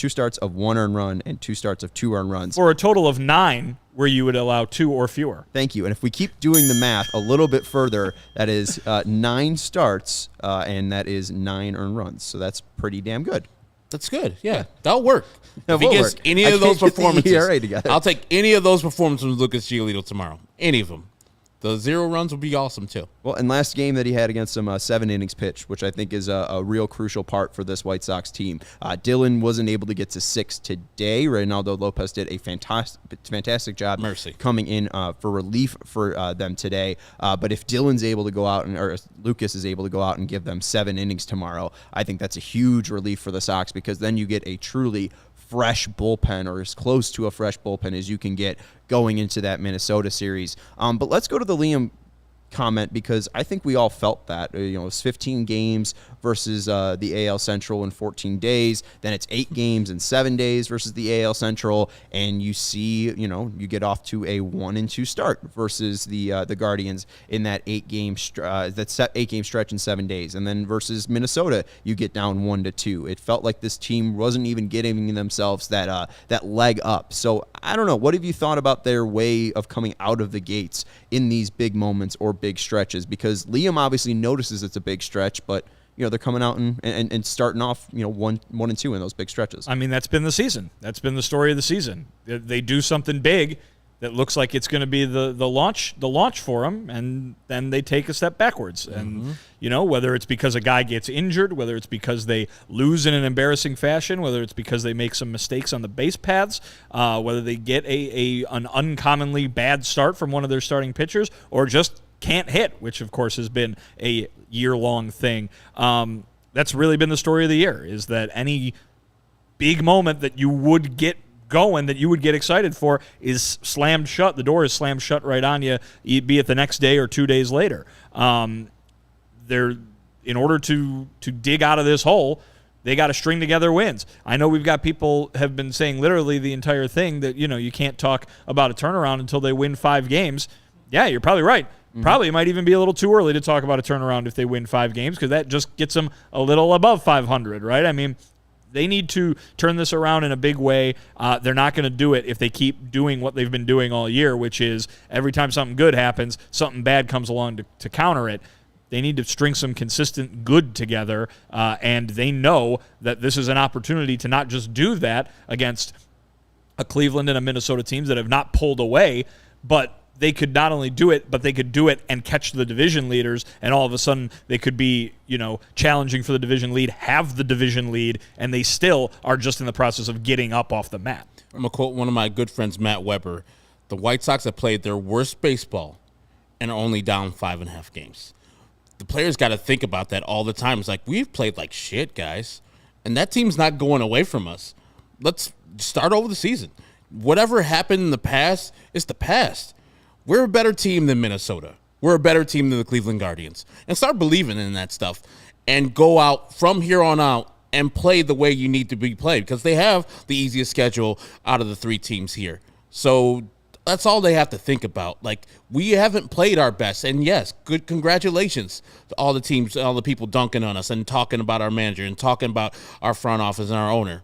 starts of 1 earned run, and 2 starts of 2 earned runs, for a total of 9 where you would allow 2 or fewer. Thank you. And if we keep doing the math a little bit further, that is 9 starts, and that is 9 earned runs. So that's pretty damn good. That's good. Yeah, that'll work. That If he will gets work. any I of those can't get the performances, ERA together. I'll take any of those performances with Lucas Giolito tomorrow. Any of them. The 0 runs would be awesome, too. Well, and last game that he had against him, 7 innings pitched, which I think is a real crucial part for this White Sox team. Dylan wasn't able to get to 6 today. Reynaldo Lopez did a fantastic job coming in for relief for them today. But if Dylan's able to go out, or Lucas is able to go out and give them 7 innings tomorrow, I think that's a huge relief for the Sox, because then you get a truly fresh bullpen, or as close to a fresh bullpen as you can get going into that Minnesota series. But let's go to the Liam comment, because I think we all felt that. It was 15 games versus the AL Central in 14 days. Then it's 8 games in 7 days versus the AL Central, and you see, you get off to a 1-2 start versus the Guardians in that 8-game stretch in 7 days, and then versus Minnesota, you get down 1-2. It felt like this team wasn't even giving themselves that leg up. So I don't know. What have you thought about their way of coming out of the gates in these big moments or big stretches? Because Liam obviously notices it's a big stretch, but they're coming out and starting off 1-2 in those big stretches. I mean, that's been the season. That's been the story of the season. They do something big that looks like it's going to be the launch for them, and then they take a step backwards. And whether it's because a guy gets injured, whether it's because they lose in an embarrassing fashion, whether it's because they make some mistakes on the base paths, whether they get an uncommonly bad start from one of their starting pitchers, or just can't hit, which of course has been a year-long thing. That's really been the story of the year, is that any big moment that you would get going, that you would get excited for, is slammed shut. The door is slammed shut right on you, be it the next day or 2 days later. In order to dig out of this hole, they got to string together wins. I know we've got people have been saying literally the entire thing that, you can't talk about a turnaround until they win 5 games. Yeah, you're probably right. Probably might even be a little too early to talk about a turnaround if they win 5 games, because that just gets them a little above 500, right? I mean, they need to turn this around in a big way. They're not going to do it if they keep doing what they've been doing all year, which is every time something good happens, something bad comes along to counter it. They need to string some consistent good together, and they know that this is an opportunity to not just do that against a Cleveland and a Minnesota teams that have not pulled away, but they could not only do it, but they could do it and catch the division leaders, and all of a sudden they could be, challenging for the division lead, have the division lead, and they still are just in the process of getting up off the mat. I'm going to quote one of my good friends, Matt Weber. The White Sox have played their worst baseball and are only down 5.5 games. The players got to think about that all the time. It's like, we've played like shit, guys, and that team's not going away from us. Let's start over the season. whatever happened in the past is the past. We're a better team than Minnesota. We're a better team than the Cleveland Guardians. And start believing in that stuff and go out from here on out and play the way you need to be played, because they have the easiest schedule out of the 3 teams here. So that's all they have to think about. Like, we haven't played our best. And yes, good congratulations to all the teams, all the people dunking on us and talking about our manager and talking about our front office and our owner.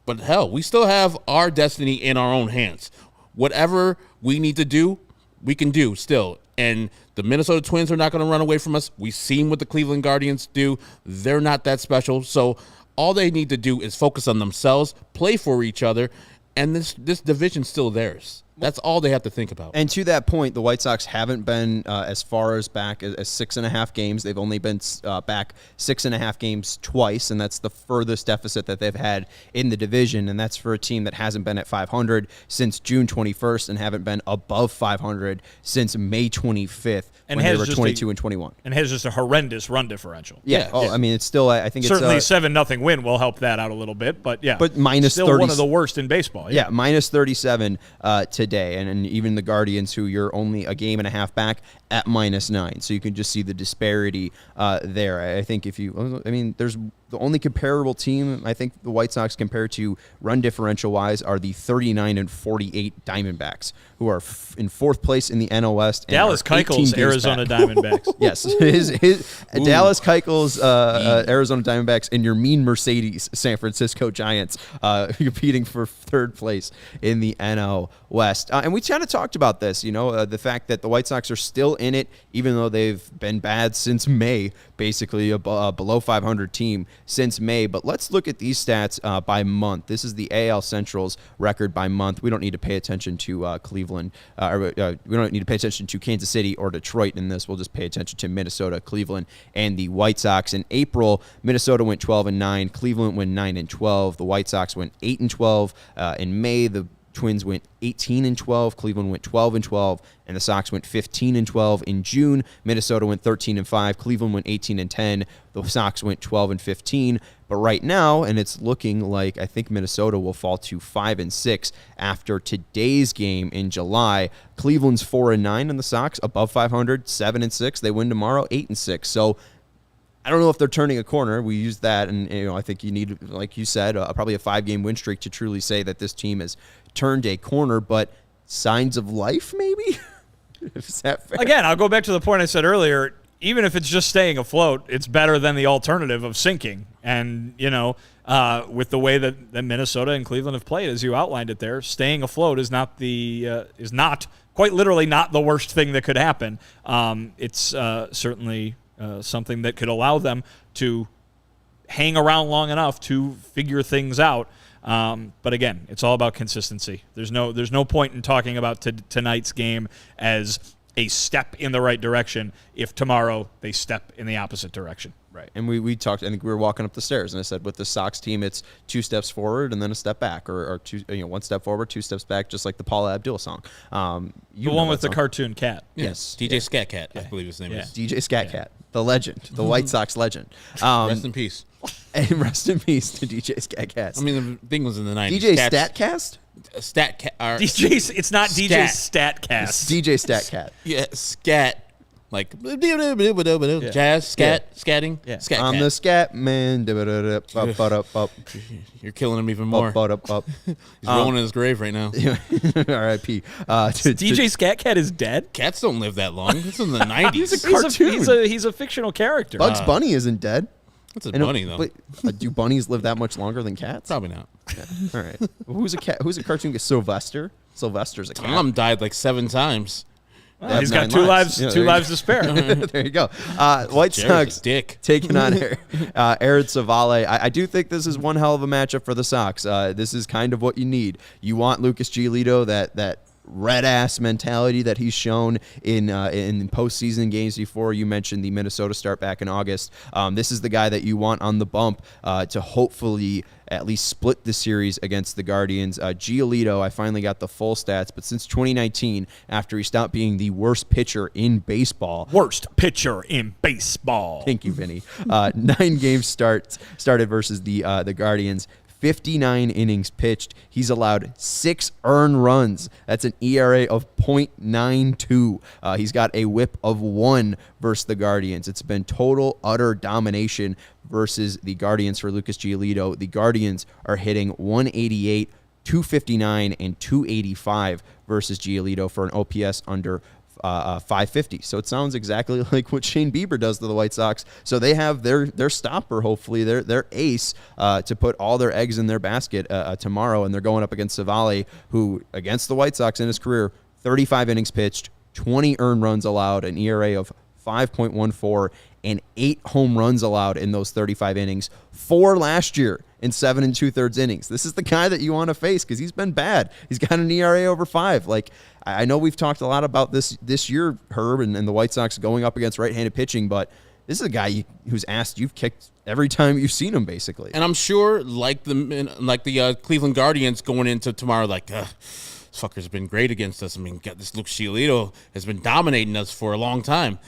But hell, we still have our destiny in our own hands. Whatever we need to do, we can do still. And the Minnesota Twins are not going to run away from us. We've seen what the Cleveland Guardians do. They're not that special. So all they need to do is focus on themselves, play for each other, and this division's still theirs. That's all they have to think about. And to that point, the White Sox haven't been as far as back as 6.5 games. They've only been back 6.5 games twice, and that's the furthest deficit that they've had in the division. And that's for a team that hasn't been at 500 since June 21st and haven't been above 500 since May 25th when they were 22-21. And has just a horrendous run differential. Yeah. I mean, it's still, I think certainly it's... 7-0 win will help that out a little bit, but yeah. But minus still 30, one of the worst in baseball. Yeah, minus 37 today. And even the Guardians, who you're only a game and a half back, at minus 9. So you can just see the disparity there. I think there's the only comparable team I think the White Sox compared to run differential wise are the 39 and 48 Diamondbacks, who are in 4th place in the NL West. Dallas Keuchel's Arizona Diamondbacks. Yes, his Dallas Keuchel's Arizona Diamondbacks and your mean Mercedes San Francisco Giants competing for 3rd place in the NL West. And we kind of talked about this, the fact that the White Sox are still in it, even though they've been bad since May, basically a below 500 team since May. But let's look at these stats by month. This is the AL Central's record by month. We don't need to pay attention to Cleveland. We don't need to pay attention to Kansas City or Detroit in this. We'll just pay attention to Minnesota, Cleveland, and the White Sox. In April, Minnesota went 12-9. Cleveland went 9-12. The White Sox went 8-12. In May, the Twins went 18-12, Cleveland went 12-12, and the Sox went 15-12. In June, Minnesota went 13-5, Cleveland went 18-10, the Sox went 12-15. But right now, and it's looking like I think Minnesota will fall to 5-6 after today's game in July. Cleveland's 4-9, and the Sox above 500, 7-6. They win tomorrow, 8-6. So I don't know if they're turning a corner. We use that, and I think you need, like you said, probably a 5-game win streak to truly say that this team has turned a corner. But signs of life, maybe? Is that fair? Again, I'll go back to the point I said earlier. Even if it's just staying afloat, it's better than the alternative of sinking. And with the way that Minnesota and Cleveland have played, as you outlined it there, staying afloat is not quite literally not the worst thing that could happen. It's certainly something that could allow them to hang around long enough to figure things out. But again, it's all about consistency. There's no point in talking about tonight's game as a step in the right direction if tomorrow they step in the opposite direction. Right. And we talked, I think we were walking up the stairs, and I said with the Sox team, it's 2 steps forward and then a step back, or 1 step forward, 2 steps back, just like the Paula Abdul song. The one with the cartoon cat. Yes. DJ Scat Cat, I believe his name is. DJ Scat Cat, the legend, the White Sox legend. Rest in peace. And rest in peace to DJ Scat Cat. I mean, the thing was in the 90s. DJ Statcast? It's not DJ Statcast. It's DJ Statcat. Yeah, scat. Like jazz, scatting. Yeah. Scat I'm cat. the scat man. You're killing him even more. He's rolling in his grave right now. R.I.P. DJ Scat Cat is dead? Cats don't live that long. It's in the 90s. He's a cartoon. He's a fictional character. Bugs Bunny isn't dead. That's a bunny, though. But do bunnies live that much longer than cats? Probably not. Yeah. All right. Who's a cat? Who's a cartoon? Sylvester. Sylvester's a cat. Tom died like 7 times. Well, he's got 2 lives. Yeah, 2 lives to spare. There you go. White Sox taking on Aaron Savale. I do think this is one hell of a matchup for the Sox. This is kind of what you need. You want Lucas Giolito, that red ass mentality that he's shown in postseason games before. You mentioned the Minnesota start back in August. This is the guy that you want on the bump to hopefully at least split the series against the Guardians. Giolito, I finally got the full stats, but since 2019, after he stopped being the worst pitcher in baseball. Worst pitcher in baseball. Thank you, Vinny. 9 games started versus the Guardians. 59 innings pitched. He's allowed 6 earned runs. That's an ERA of .92. He's got a whip of 1 versus the Guardians. It's been total, utter domination versus the Guardians for Lucas Giolito. The Guardians are hitting 188, 259, and 285 versus Giolito for an OPS under 550. So it sounds exactly like what Shane Bieber does to the White Sox. So they have their stopper, hopefully, their ace to put all their eggs in their basket tomorrow, and they're going up against Savale, who, against the White Sox in his career, 35 innings pitched, 20 earned runs allowed, an ERA of 5.14, and 8 home runs allowed in those 35 innings. 4 last year in 7 2/3 innings. This is the guy that you want to face because he's been bad. He's got an ERA over 5. Like, I know we've talked a lot about this year, Herb, and the White Sox going up against right-handed pitching, but this is a guy whose ass you've kicked every time you've seen him, basically. And I'm sure, like the Cleveland Guardians going into tomorrow, this fucker's been great against us. I mean, this Lucas Giolito has been dominating us for a long time.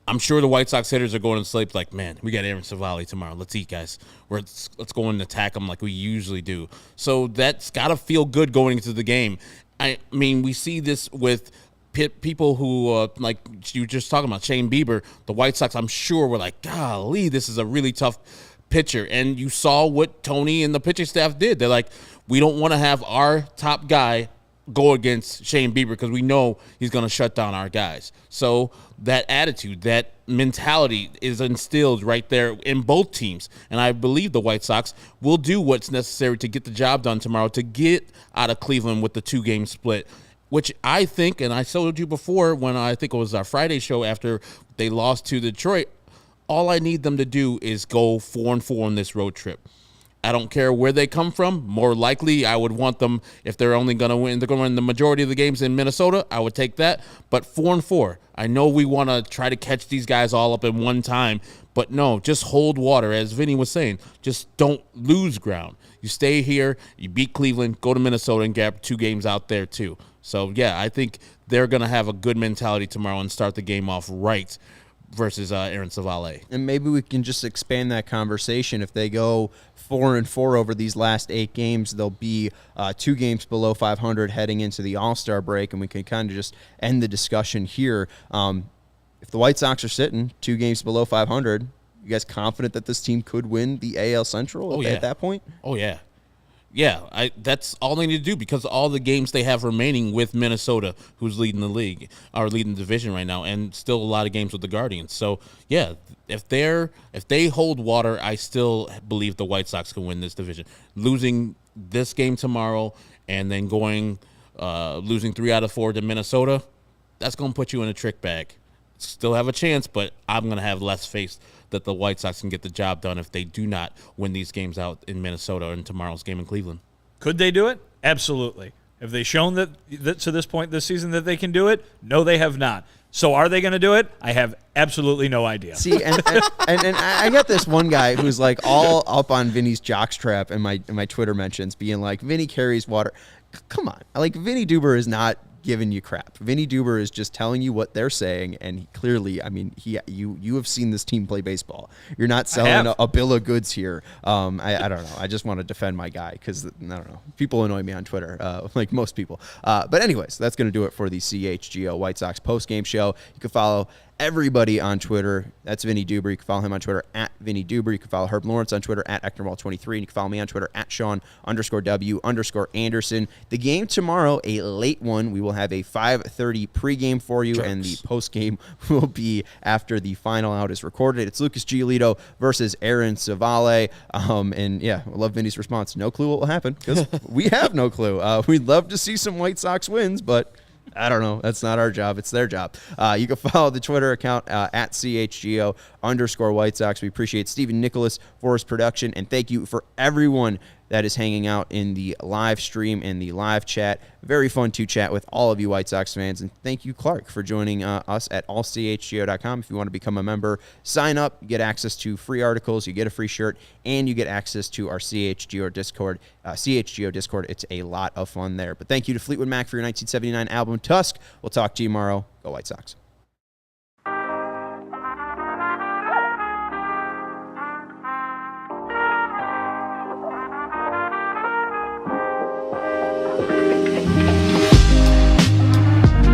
I'm sure the White Sox hitters are going to sleep like, man, we got Aaron Savale tomorrow. Let's eat, guys. Let's go and attack them like we usually do. So that's got to feel good going into the game. I mean, we see this with people who, like you were just talking about, Shane Bieber, the White Sox, I'm sure were like, golly, this is a really tough pitcher. And you saw what Tony and the pitching staff did. They're like, we don't want to have our top guy go against Shane Bieber because we know he's going to shut down our guys. So that attitude, that mentality is instilled right there in both teams. And I believe the White Sox will do what's necessary to get the job done tomorrow, to get out of Cleveland with the 2-game split, which I think, and I told you before when I think it was our Friday show after they lost to Detroit, all I need them to do is go 4-4 on this road trip. I don't care where they come from. More likely, I would want them, if they're only going to win, they're going to win the majority of the games in Minnesota, I would take that. But 4-4, I know we want to try to catch these guys all up in one time, but no, just hold water. As Vinny was saying, just don't lose ground. You stay here, you beat Cleveland, go to Minnesota and get 2 games out there too. So, yeah, I think they're going to have a good mentality tomorrow and start the game off right versus Aaron Savale. And maybe we can just expand that conversation. If they go 4-4 over these last 8 games, they'll be 2 games below 500 heading into the All-Star break, and we can kind of just end the discussion here. If the White Sox are sitting 2 games below 500, you guys confident that this team could win the AL Central at that point? Oh, yeah. Yeah, that's all they need to do because all the games they have remaining with Minnesota, who's leading the league, are leading the division right now, and still a lot of games with the Guardians. So, yeah, if they hold water, I still believe the White Sox can win this division. Losing this game tomorrow and then going losing 3 out of 4 to Minnesota, that's going to put you in a trick bag. Still have a chance, but I'm going to have less faith that the White Sox can get the job done if they do not win these games out in Minnesota and tomorrow's game in Cleveland. Could they do it? Absolutely. Have they shown that to this point this season that they can do it? No, they have not. So are they going to do it? I have absolutely no idea. See, and I got this one guy who's like all up on Vinny's jockstrap in my Twitter mentions, being like, Vinny carries water. Come on. Like, Vinnie Duber is not giving you crap. Vinnie Duber is just telling you what they're saying, and he clearly, I mean, you have seen this team play baseball. You're not selling a bill of goods here. I don't know. I just want to defend my guy because, I don't know, people annoy me on Twitter, like most people. But anyways, that's going to do it for the CHGO White Sox postgame show. You can follow everybody on Twitter. That's Vinnie Duber. You can follow him on Twitter at Vinnie Duber. You can follow Herb Lawrence on Twitter at Ecknerwall23. And you can follow me on Twitter at Sean_W_Anderson. The game tomorrow, a late one. We will have a 5:30 pregame for you, and the postgame will be after the final out is recorded. It's Lucas Giolito versus Aaron Savale. And yeah, I love Vinny's response. No clue what will happen because we have no clue. We'd love to see some White Sox wins, but I don't know. That's not our job. It's their job. You can follow the Twitter account at CHGO_White Sox. We appreciate Stephen Nicholas for his production, and thank you for everyone that is hanging out in the live stream and the live chat. Very fun to chat with all of you White Sox fans, and thank you, Clark, for joining us at allchgo.com. If you want to become a member, sign up. You get access to free articles, you get a free shirt, and you get access to our CHGO Discord. It's a lot of fun there. But thank you to Fleetwood Mac for your 1979 album, Tusk. We'll talk to you tomorrow. Go White Sox.